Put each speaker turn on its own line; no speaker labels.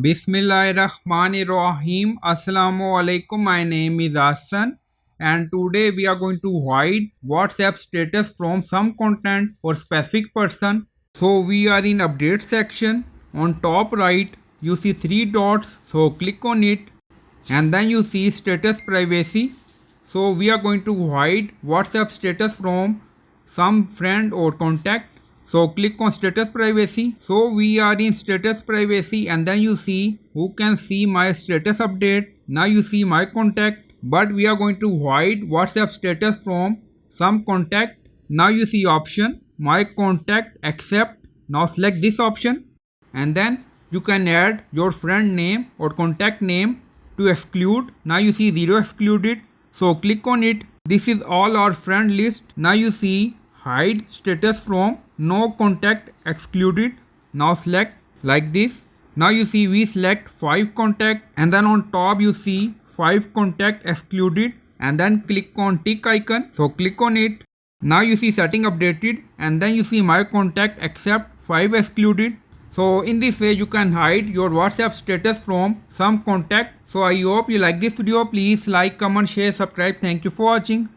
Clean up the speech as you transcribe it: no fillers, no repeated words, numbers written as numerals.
Bismillahirrahmanirrahim. Assalamu alaikum. My name is Hassan, and today we are going to hide WhatsApp status from some content or specific person. So we are in update section. On top right, you see three dots. So click on it, and then you see status privacy. So we are going to hide WhatsApp status from some friend or contact. So click on status privacy. So we are in status privacy, and then you see who can see my status update. Now you see my contact, but we are going to hide WhatsApp status from some contact. Now you see option my contact accept. Now select this option, and then you can add your friend name or contact name to exclude. Now you see zero excluded, so click on it. This is all our friend list. Now you see hide status from no contact excluded. Now select like this. Now you see we select 5 contact, and then on top you see 5 contact excluded, and then click on tick icon, so click on it. Now you see setting updated, and then you see my contact accept 5 excluded. So in this way you can hide your WhatsApp status from some contact. So I hope you like this video. Please like, comment, share, subscribe. Thank you for watching.